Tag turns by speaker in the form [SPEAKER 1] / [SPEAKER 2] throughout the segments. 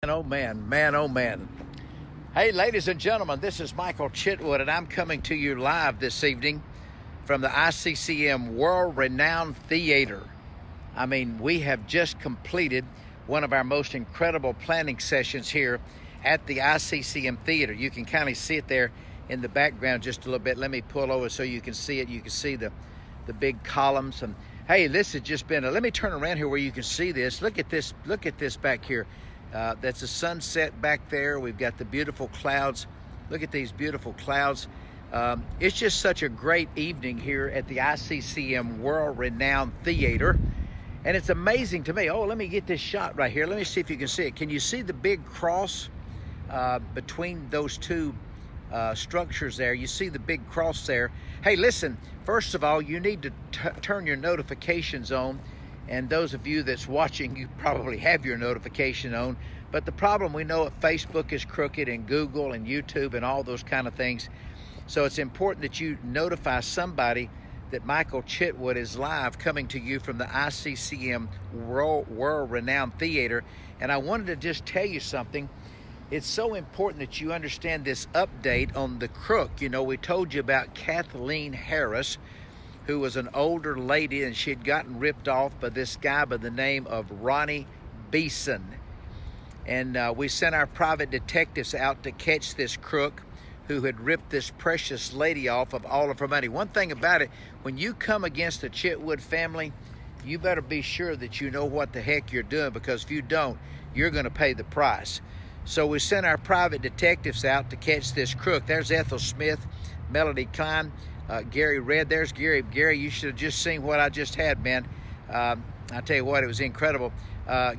[SPEAKER 1] Man, oh man. Hey, ladies and gentlemen, this is Michael Chitwood, and I'm coming to you live this evening from the ICCM World-Renowned Theater. I mean, we have just completed one of our most incredible planning sessions here at the ICCM Theater. You can kind of see it there in the background just a little bit. Let me pull over so you can see it. You can see the big columns. And hey, this has just been let me turn around here where you can see this. Look at this back here. That's a sunset back there. We've got the beautiful clouds. Look at these beautiful clouds. It's just such a great evening here at the ICCM World-Renowned Theater. And it's amazing to me. Oh, let me get this shot right here. Let me see if you can see it. Can you see the big cross between those two structures there? You see the big cross there. Hey, listen, first of all, you need to turn your notifications on. And those of you that's watching, you probably have your notification on. But the problem, we know that Facebook is crooked, and Google and YouTube and all those kind of things. So it's important that you notify somebody that Michael Chitwood is live, coming to you from the ICCM World-Renowned Theater. And I wanted to just tell you something. It's so important that you understand this update on the Crook. You know, we told you about Kathleen Harris, who was an older lady, and she had gotten ripped off by this guy by the name of Ronnie Beeson. And we sent our private detectives out to catch this crook who had ripped this precious lady off of all of her money. One thing about it, when you come against the Chitwood family, you better be sure that you know what the heck you're doing, because if you don't, you're going to pay the price. So we sent our private detectives out to catch this crook. There's Ethel Smith, Melody Klein, Gary Red. There's Gary. Gary, you should have just seen what I just had, man. I tell you what, it was incredible.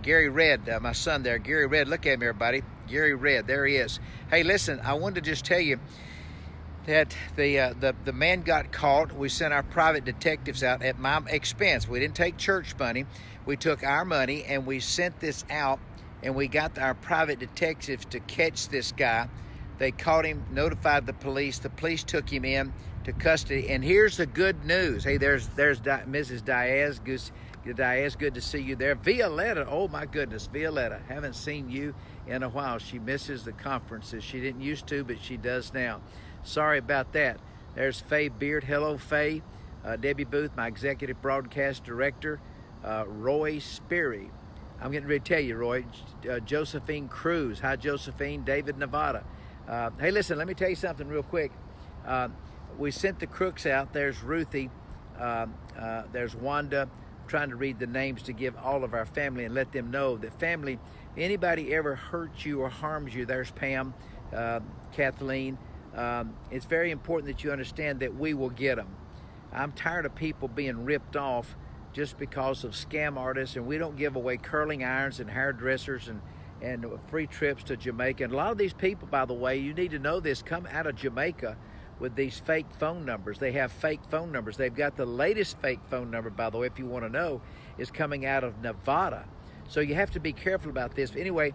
[SPEAKER 1] Gary Red, my son there. Gary Red, look at him, everybody. Gary Red, there he is. Hey, listen, I wanted to just tell you that the man got caught. We sent our private detectives out at my expense. We didn't take church money. We took our money and we sent this out, and we got our private detectives to catch this guy. They caught him, notified the police. The police took him in to custody. And here's the good news. Hey, there's Mrs. Diaz. Diaz, good to see you there. Violetta, oh my goodness, Violetta, haven't seen you in a while. She misses the conferences. She didn't used to, but she does now. Sorry about that. There's Faye Beard. Hello, Faye. Debbie Booth, my executive broadcast director. Roy Sperry. I'm getting ready to tell you, Roy. Josephine Cruz. Hi, Josephine. David, Nevada. Hey, listen, let me tell you something real quick. We sent the crooks out. There's Ruthie. There's Wanda. I'm trying to read the names to give all of our family and let them know that family, anybody ever hurts you or harms you, there's Pam, Kathleen. It's very important that you understand that we will get them. I'm tired of people being ripped off just because of scam artists, and we don't give away curling irons and hairdressers and free trips to Jamaica. And a lot of these people, by the way, you need to know this, come out of Jamaica with these fake phone numbers. They have fake phone numbers. They've got the latest fake phone number, by the way, if you want to know, is coming out of Nevada. So you have to be careful about this. Anyway,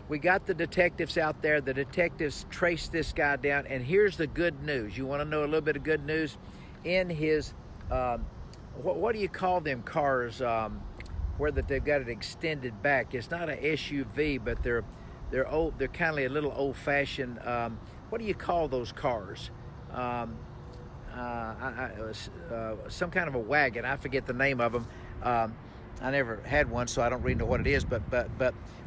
[SPEAKER 1] we got the detectives out there. The detectives traced this guy down, and here's the good news. You want to know a little bit of good news? In his, what do you call them cars where that they've got it extended back? It's not an SUV, but they're old. They're kind of a little old-fashioned. What do you call those cars? Some kind of a wagon. I forget the name of them. I never had one, so I don't really know what it is. But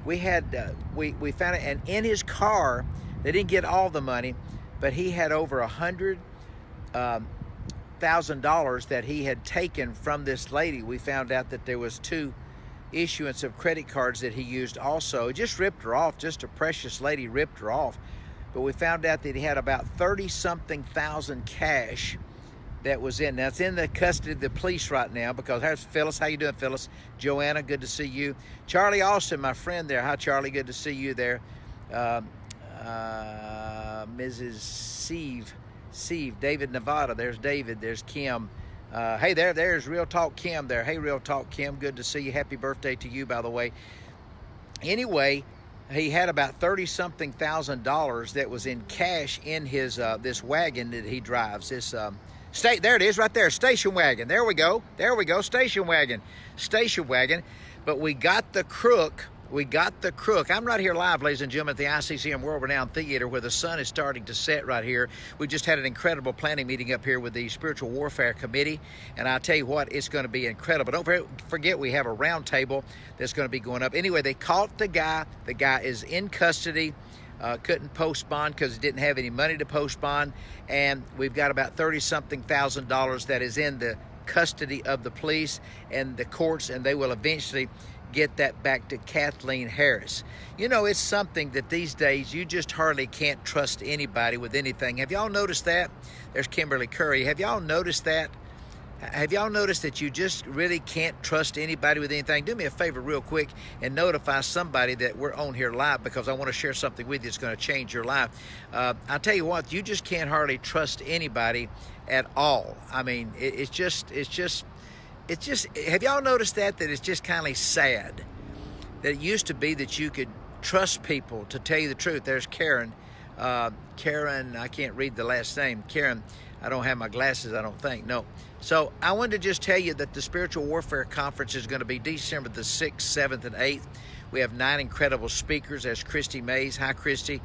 [SPEAKER 1] we had we found it, and in his car, they didn't get all the money, but he had over $100,000 that he had taken from this lady. We found out that there was 2 issuance of credit cards that he used also. He just ripped her off. Just a precious lady ripped her off. But we found out that he had about 30-something thousand cash that was in. Now, it's in the custody of the police right now, because there's Phyllis. How you doing, Phyllis? Joanna, good to see you. Charlie Austin, my friend there. Hi, Charlie, good to see you there. Mrs. Sieve, David, Nevada. There's David. There's Kim. Hey, there's Real Talk Kim there. Hey, Real Talk Kim, good to see you. Happy birthday to you, by the way. Anyway, he had about 30-something thousand that was in cash in his this wagon that he drives. This there it is right there, station wagon. There we go, station wagon. But we got the crook We got the Crook. I'm right here live, ladies and gentlemen, at the ICCM World Renowned Theater, where the sun is starting to set right here. We just had an incredible planning meeting up here with the Spiritual Warfare Committee, and I'll tell you what, it's going to be incredible. Don't forget, we have a round table that's going to be going up. Anyway, they caught the guy. The guy is in custody. Couldn't post bond because he didn't have any money to post bond, and we've got about $30-something thousand that is in the custody of the police and the courts, and they will eventually get that back to Kathleen Harris. You know, it's something that these days you just hardly can't trust anybody with anything. Have y'all noticed that? There's Kimberly Curry. Have y'all noticed that? Have y'all noticed that you just really can't trust anybody with anything? Do me a favor real quick and notify somebody that we're on here live, because I want to share something with you that's going to change your life. I'll tell you what, you just can't hardly trust anybody at all. I mean, it's just, have y'all noticed that it's just kind of sad that it used to be that you could trust people to tell you the truth. There's Karen, I can't read the last name. Karen, I don't have my glasses, I don't think, no. So I wanted to just tell you that the Spiritual Warfare Conference is going to be December the 6th, 7th, and 8th. We have 9 incredible speakers. There's Christy Mays. Hi, Christy.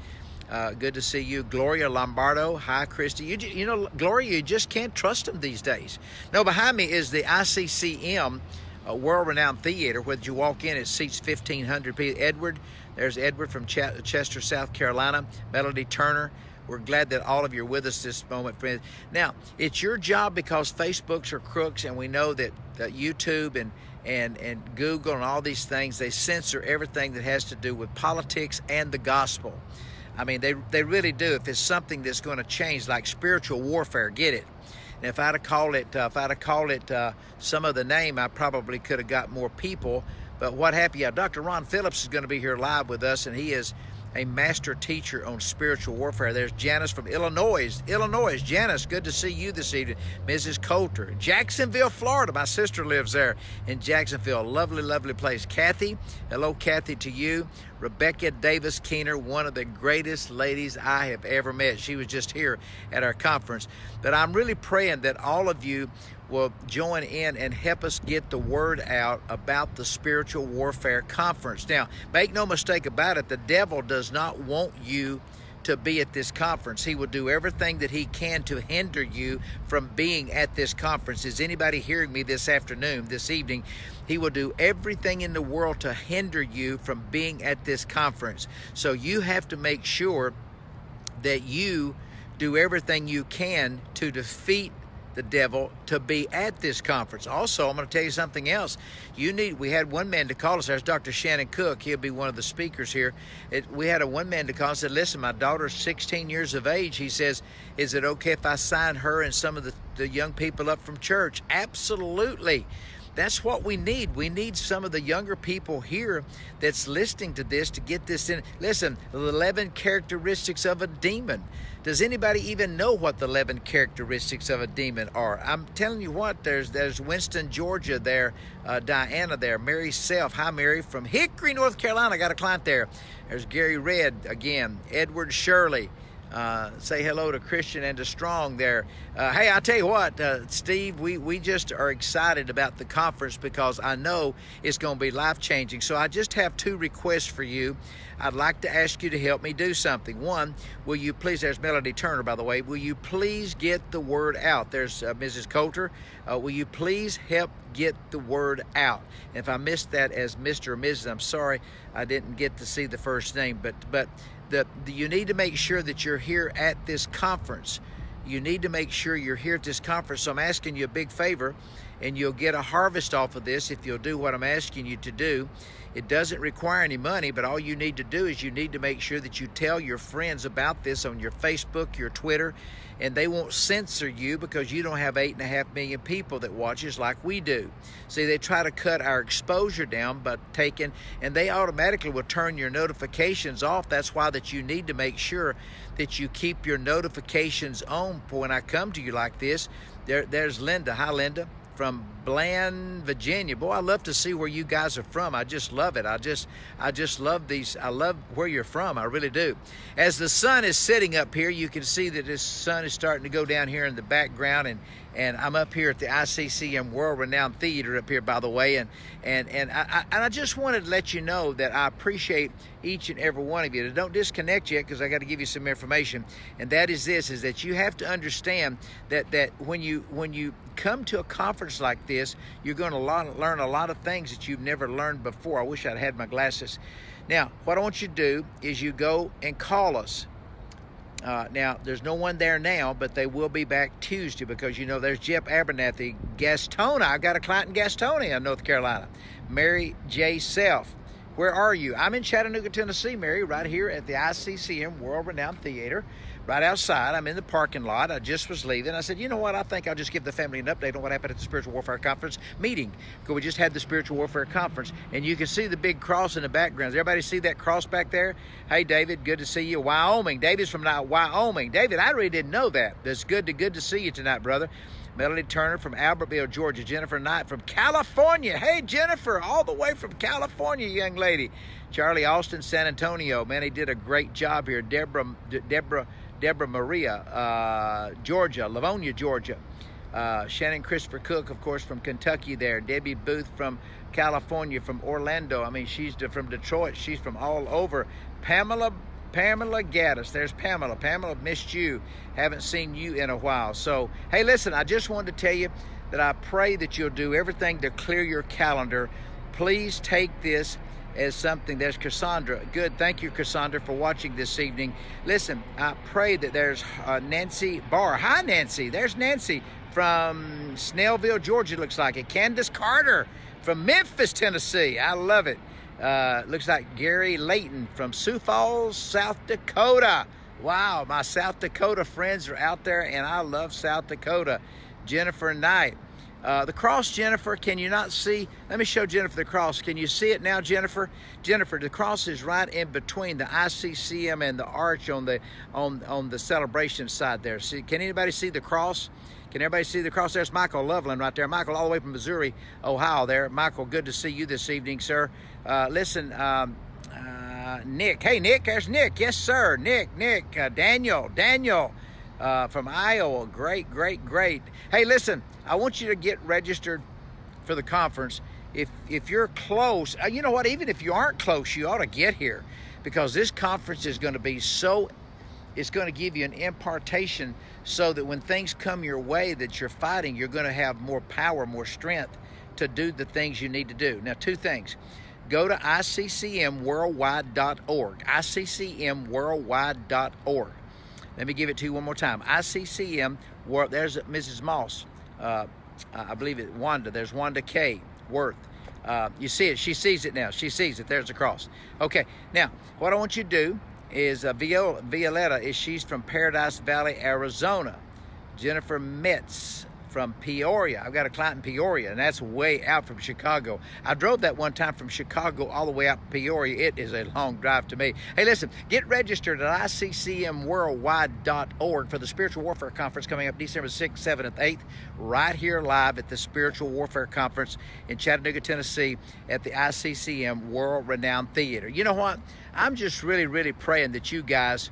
[SPEAKER 1] Good to see you. Gloria Lombardo. Hi, Christy. You know, Gloria, you just can't trust them these days. No, behind me is the ICCM World-Renowned Theater. Whether you walk in, it seats 1,500 people. There's Edward from Chester, South Carolina. Melody Turner. We're glad that all of you are with us this moment, friends. Now, it's your job, because Facebooks are crooks, and we know that YouTube and Google and all these things, they censor everything that has to do with politics and the gospel. I mean, they really do. If it's something that's going to change, like spiritual warfare, get it. And if I'd have called it, some other name, I probably could have got more people. But what happened? Yeah, Dr. Ron Phillips is going to be here live with us, and he is a master teacher on spiritual warfare. There's Janice from Illinois. Janice, good to see you this evening. Mrs. Coulter. Jacksonville, Florida. My sister lives there in Jacksonville. Lovely, lovely place. Kathy, hello, Kathy, to you. Rebecca Davis Keener, one of the greatest ladies I have ever met. She was just here at our conference. But I'm really praying that all of you will join in and help us get the word out about the Spiritual Warfare Conference. Now, make no mistake about it, the devil does not want you to be at this conference. He will do everything that he can to hinder you from being at this conference. Is anybody hearing me this afternoon, this evening? He will do everything in the world to hinder you from being at this conference. So you have to make sure that you do everything you can to defeat the devil to be at this conference. Also, I'm going to tell you something else. We had one man to call us. There's Dr. Shannon Cook. He'll be one of the speakers here. We had one man to call and said, listen, my daughter's 16 years of age. He says, is it okay if I sign her and some of the young people up from church? Absolutely. That's what we need. We need some of the younger people here that's listening to this to get this in. Listen, the 11 characteristics of a demon. Does anybody even know what the 11 characteristics of a demon are? I'm telling you what, there's Winston, Georgia there, Diana there, Mary Self. Hi, Mary, from Hickory, North Carolina. I got a client there. There's Gary Red again, Edward Shirley. Say hello to Christian and to Strong there. Hey, I'll tell you what, Steve, we just are excited about the conference because I know it's going to be life-changing. So I just have 2 requests for you. I'd like to ask you to help me do something. One, will you please, there's Melody Turner, by the way, will you please get the word out? There's Mrs. Coulter. Will you please help get the word out? And if I missed that as Mr. or Mrs., I'm sorry I didn't get to see the first name, but you need to make sure that you're here at this conference. You need to make sure you're here at this conference. So I'm asking you a big favor, and you'll get a harvest off of this if you'll do what I'm asking you to do. It doesn't require any money, but all you need to do is you need to make sure that you tell your friends about this on your Facebook, your Twitter, and they won't censor you because you don't have 8.5 million people that watch us like we do. See, they try to cut our exposure down by and they automatically will turn your notifications off. That's why that you need to make sure that you keep your notifications on for when I come to you like this. There's Linda. Hi, Linda. From Bland, Virginia. Boy, I love to see where you guys are from. I just love it. I just love these. I love where you're from. I really do. As the sun is sitting up here, you can see that this sun is starting to go down here in the background, And I'm up here at the ICCM World Renowned Theater up here, by the way, and I just wanted to let you know that I appreciate each and every one of you. Don't disconnect yet, because I got to give you some information, and that is this: is that you have to understand that when you come to a conference like this, you're going to learn a lot of things that you've never learned before. I wish I'd had my glasses. Now, what I want you to do is you go and call us. Now, there's no one there now, but they will be back Tuesday, because, you know, there's Jeff Abernathy, Gastonia. I've got a client in Gastonia, North Carolina. Mary J. Self. Where are you? I'm in Chattanooga, Tennessee, Mary, right here at the ICCM World Renowned Theater, right outside. I'm in the parking lot. I just was leaving. I said, you know what? I think I'll just give the family an update on what happened at the Spiritual Warfare Conference meeting, because we just had the Spiritual Warfare Conference, and you can see the big cross in the background. Does everybody see that cross back there? Hey, David, good to see you. Wyoming. David's from Wyoming. David, I really didn't know that. It's good to see you tonight, brother. Melody Turner from Albertville, Georgia. Jennifer Knight from California. Hey, Jennifer, all the way from California, young lady. Charlie Austin, San Antonio. Man, he did a great job here. Deborah Maria, Georgia, Livonia, Georgia. Shannon Christopher Cook, of course, from Kentucky there. Debbie Booth from California, from Orlando. I mean, she's from Detroit. She's from all over. Pamela Gaddis. There's Pamela. Pamela, missed you. Haven't seen you in a while. So, hey, listen, I just wanted to tell you that I pray that you'll do everything to clear your calendar. Please take this as something. There's Cassandra. Good. Thank you, Cassandra, for watching this evening. Listen, I pray that there's Nancy Barr. Hi, Nancy. There's Nancy from Snellville, Georgia, looks like it. Candace Carter from Memphis, Tennessee. I love it. Looks like Gary Layton from Sioux Falls, South Dakota. Wow, my South Dakota friends are out there, and I love South Dakota. Jennifer Knight. The cross, Jennifer, can you not see? Let me show Jennifer the cross. Can you see it now, Jennifer? Jennifer, the cross is right in between the ICCM and the arch on the celebration side there. See, can anybody see the cross? Can everybody see the cross? There's Michael Loveland right there. Michael, all the way from Missouri, Ohio there. Michael, good to see you this evening, sir. Listen, Nick. Hey, Nick, there's Nick. Yes, sir. Nick, Daniel from Iowa. Great. Hey, listen, I want you to get registered for the conference. If you're close, you know what? Even if you aren't close, you ought to get here, because this conference is going to be it's going to give you an impartation, so that when things come your way that you're fighting, you're going to have more power, more strength to do the things you need to do. Now, two things. Go to iccmworldwide.org. iccmworldwide.org. Let me give it to you one more time. ICCM World. There's Mrs. Moss. I believe it. Wanda. There's Wanda K. Worth. You see it. She sees it now. She sees it. There's the cross. Okay. Now, what I want you to do is Violetta. She's from Paradise Valley, Arizona. Jennifer Metz from Peoria. I've got a client in Peoria, and that's way out from Chicago. I drove that one time from Chicago all the way out to Peoria. It is a long drive to me. Hey, listen, get registered at iccmworldwide.org for the Spiritual Warfare Conference coming up December 6th, 7th, 8th, right here live at the Spiritual Warfare Conference in Chattanooga, Tennessee at the ICCM World Renowned Theater. You know what? I'm just really praying that you guys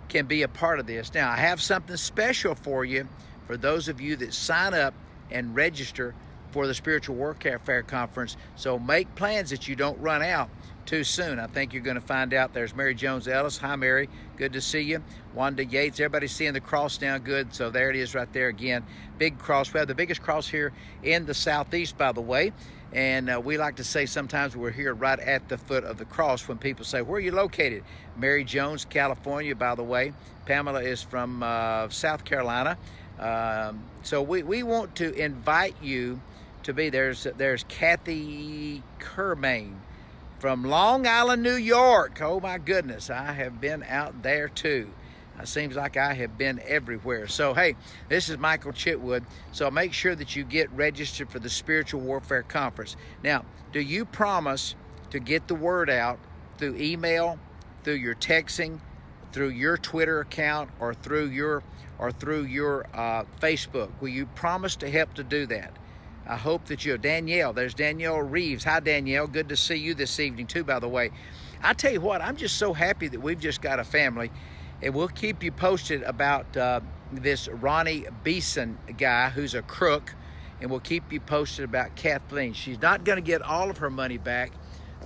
[SPEAKER 1] can be a part of this. Now, I have something special for you, for those of you that sign up and register for the Spiritual Warfare Conference. So make plans that you don't run out too soon. I think you're going to find out. There's Mary Jones Ellis. Hi, Mary. Good to see you. Wanda Yates. Everybody's seeing the cross now. Good. So there it is right there again. Big cross. We have the biggest cross here in the Southeast, by the way. And we like to say sometimes we're here right at the foot of the cross when people say, where are you located? Mary Jones, California, by the way. Pamela is from South Carolina. So we want to invite you to be. There's Kathy Kermain from Long Island, New York. Oh my goodness, I have been out there too. It seems like I have been everywhere. So hey, this is Michael Chitwood. So make sure that you get registered for the Spiritual Warfare Conference. Now, do you promise to get the word out through email, through your texting, through your Twitter account, or through your Facebook? Will you promise to help to do that? I hope that you'll. Danielle, there's Danielle Reeves. Hi, Danielle. Good to see you this evening too, by the way. I tell you what, I'm just so happy that we've just got a family. And we'll keep you posted about this Ronnie Beeson guy who's a crook, and we'll keep you posted about Kathleen. She's not going to get all of her money back,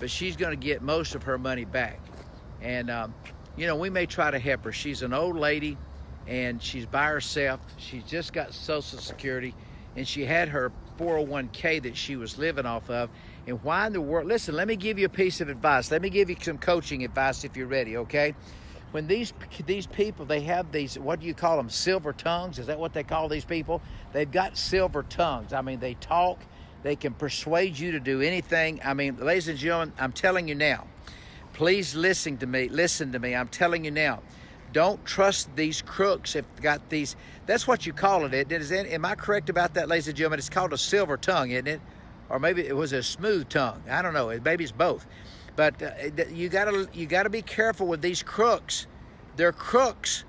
[SPEAKER 1] but she's going to get most of her money back. And, you know, we may try to help her. She's an old lady, and she's by herself. She's just got Social Security, and she had her 401k that she was living off of. And why in the world? Listen, let me give you a piece of advice. Let me give you some coaching advice if you're ready, okay? When these people, they have these, what do you call them, silver tongues? Is that what they call these people? They've got silver tongues. I mean, they talk. They can persuade you to do anything. I mean, ladies and gentlemen, I'm telling you now, please listen to me. Listen to me. I'm telling you now. Don't trust these crooks if they got these. That's what you call it. Am I correct about that, ladies and gentlemen? It's called a silver tongue, isn't it? Or maybe it was a smooth tongue. I don't know. Maybe it's both. But you gotta be careful with these crooks. They're crooks,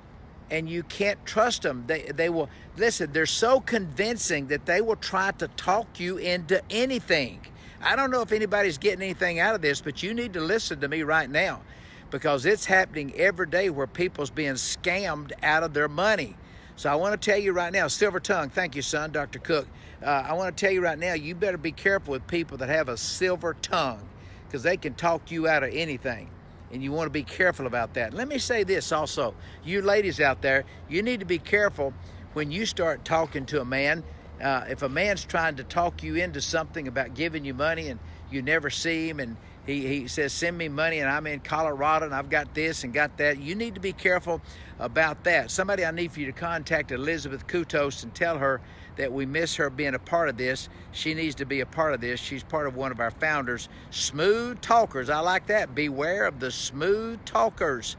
[SPEAKER 1] and you can't trust them. They will listen. They're so convincing that they will try to talk you into anything. I don't know if anybody's getting anything out of this, but you need to listen to me right now, because it's happening every day where people's being scammed out of their money. So I want to tell you right now, silver tongue. Thank you, son, Dr. Cook. I want to tell you right now, you better be careful with people that have a silver tongue, because they can talk you out of anything, and you want to be careful about that. Let me say this also, you ladies out there, you need to be careful when you start talking to a man. If a man's trying to talk you into something about giving you money and you never see him, and he says, send me money and I'm in Colorado and I've got this and got that, you need to be careful about that. Somebody, I need for you to contact Elizabeth Kutos and tell her that we miss her being a part of this. She needs to be a part of this. She's part of one of our founders. Smooth talkers, I like that. Beware of the smooth talkers.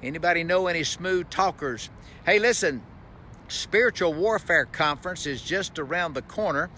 [SPEAKER 1] Anybody know any smooth talkers? Hey, listen, Spiritual Warfare Conference is just around the corner.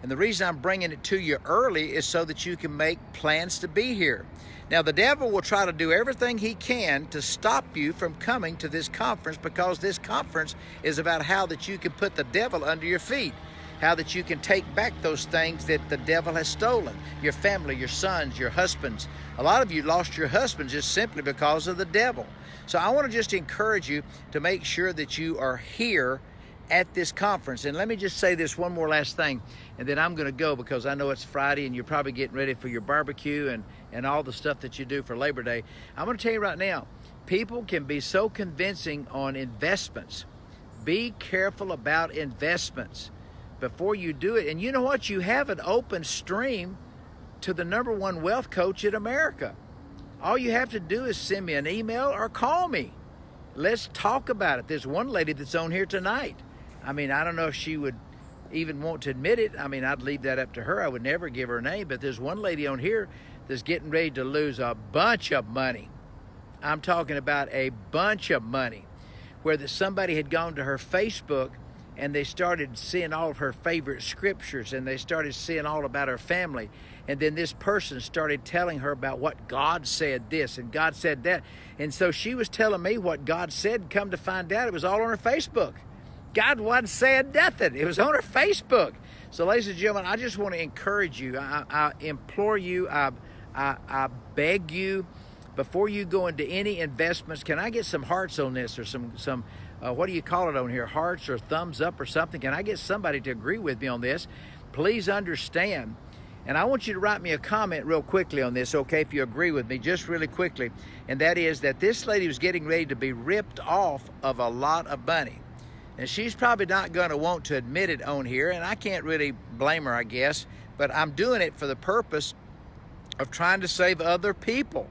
[SPEAKER 1] And the reason I'm bringing it to you early is so that you can make plans to be here. Now, the devil will try to do everything he can to stop you from coming to this conference, because this conference is about how that you can put the devil under your feet, how that you can take back those things that the devil has stolen, your family, your sons, your husbands. A lot of you lost your husbands just simply because of the devil. So I want to just encourage you to make sure that you are here at this conference. And let me just say this one more last thing, and then I'm going to go, because I know it's Friday and you're probably getting ready for your barbecue and all the stuff that you do for Labor Day. I'm going to tell you right now, people can be so convincing on investments. Be careful about investments before you do it. And you know what? You have an open stream to the #1 wealth coach in America. All you have to do is send me an email or call me. Let's talk about it. There's one lady that's on here tonight. I mean, I don't know if she would even want to admit it. I mean, I'd leave that up to her. I would never give her a name. But there's one lady on here that's getting ready to lose a bunch of money. I'm talking about a bunch of money, where that somebody had gone to her Facebook and they started seeing all of her favorite scriptures, and they started seeing all about her family. And then this person started telling her about what God said this and God said that. And so she was telling me what God said. Come to find out, it was all on her Facebook. God wasn't saying nothing. It was on her Facebook. So, ladies and gentlemen, I just want to encourage you. I implore you. I beg you, before you go into any investments, can I get some hearts on this, or some what do you call it on here? Hearts or thumbs up or something? Can I get somebody to agree with me on this? Please understand. And I want you to write me a comment real quickly on this, okay, if you agree with me, just really quickly. And that is that this lady was getting ready to be ripped off of a lot of money. And she's probably not going to want to admit it on here, and I can't really blame her, I guess. But I'm doing it for the purpose of trying to save other people.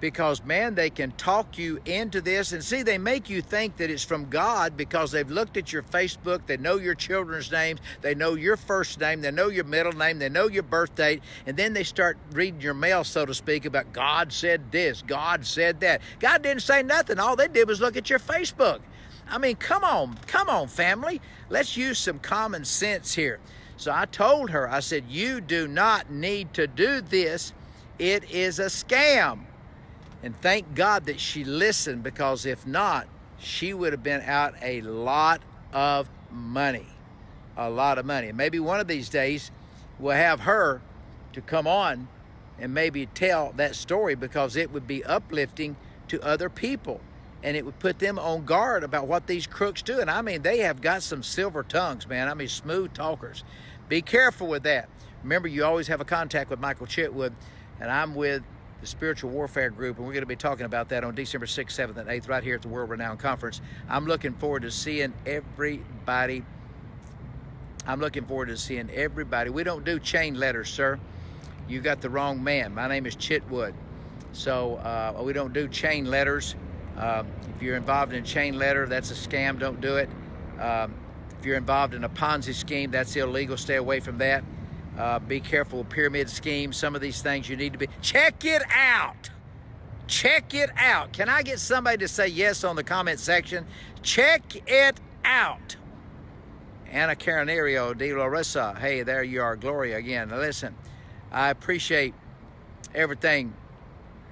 [SPEAKER 1] Because, man, they can talk you into this. And see, they make you think that it's from God because they've looked at your Facebook. They know your children's names. They know your first name. They know your middle name. They know your birth date. And then they start reading your mail, so to speak, about God said this, God said that. God didn't say nothing. All they did was look at your Facebook. I mean, come on, family. Let's use some common sense here. So I told her, I said, you do not need to do this. It is a scam. And thank God that she listened, because if not, she would have been out a lot of money. A lot of money. And maybe one of these days we'll have her to come on and maybe tell that story, because it would be uplifting to other people. and it would put them on guard about what these crooks do. And I mean, they have got some silver tongues, man. I mean, smooth talkers. Be careful with that. Remember, you always have a contact with Michael Chitwood, and I'm with the Spiritual Warfare Group, and we're going to be talking about that on December 6th, 7th, and 8th right here at the World Renowned Conference. I'm looking forward to seeing everybody. We don't do chain letters, sir. You got the wrong man. My name is Chitwood. So we don't do chain letters. If you're involved in a chain letter, that's a scam. Don't do it. If you're involved in a Ponzi scheme, that's illegal. Stay away from that. Be careful with pyramid schemes. Some of these things you need to be. Check it out. Check it out. Can I get somebody to say yes on the comment section? Check it out. Anna Carinario de Larissa. Hey, there you are. Gloria again. Now listen, I appreciate everything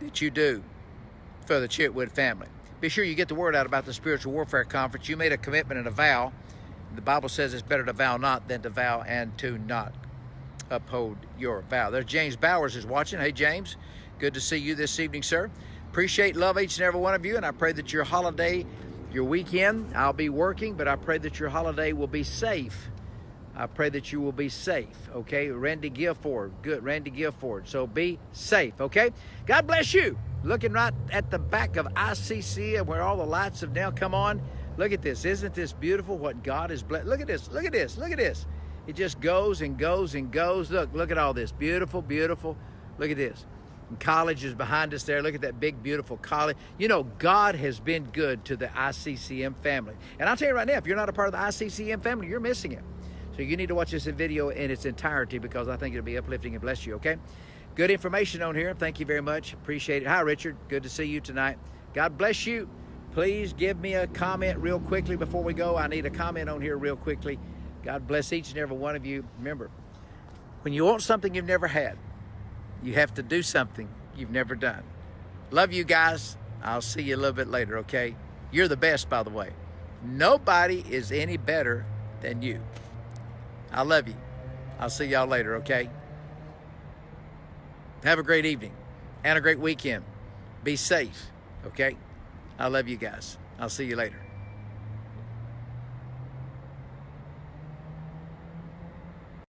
[SPEAKER 1] that you do for the Chitwood family. Be sure you get the word out about the Spiritual Warfare Conference. You made a commitment and a vow. The Bible says it's better to vow not than to vow and to not uphold your vow. There's James Bowers is watching. Hey, James, good to see you this evening, sir. Appreciate, love each and every one of you, and I pray that your holiday, your weekend, I'll be working, but I pray that your holiday will be safe. I pray that you will be safe, okay? Randy Guilford, good, Randy Guilford. So be safe, okay? God bless you. Looking right at the back of ICC where all the lights have now come on. Look at this. Isn't this beautiful what God has blessed? Look at this. Look at this. Look at this. It just goes and goes and goes. Look at all this. Beautiful, beautiful. Look at this. And college is behind us there. Look at that big, beautiful college. You know, God has been good to the ICCM family. And I'll tell you right now, if you're not a part of the ICCM family, you're missing it. So you need to watch this video in its entirety because I think it'll be uplifting and bless you, okay? Good information on here. Thank you very much. Appreciate it. Hi, Richard. Good to see you tonight. God bless you. Please give me a comment real quickly before we go. I need a comment on here real quickly. God bless each and every one of you. Remember, when you want something you've never had, you have to do something you've never done. Love you guys. I'll see you a little bit later, okay? You're the best, by the way. Nobody is any better than you. I love you. I'll see y'all later, okay? Have a great evening and a great weekend. Be safe, okay? I love you guys. I'll see you later.